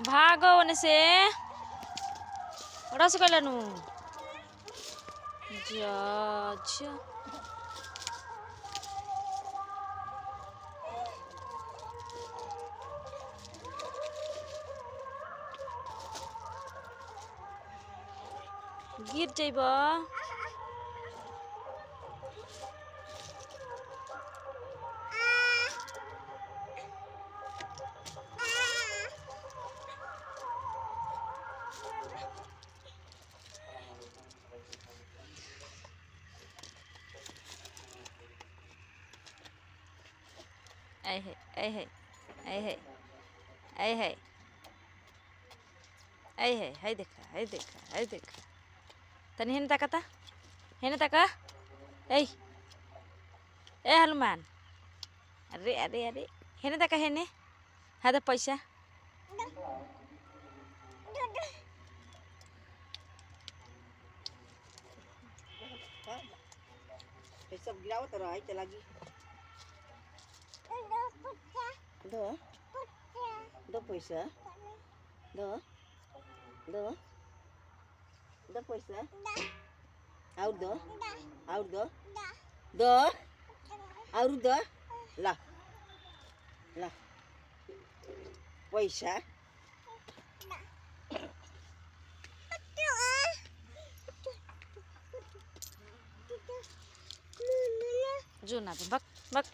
भागो ओने से रसगोला नु जा जा गिर जाइब ai है ai है ai है ai है ai है हाय देखा तनी हेन ताकता हेन ताका ए ए हनुमान अरे अरे अरे हेन ताका हेने हाथ पैसा सब गिरावत रहा चला गी दो दो पैसा दो दो दो पैसा और दो दो और दो ला ला पैसा जो ना बक बक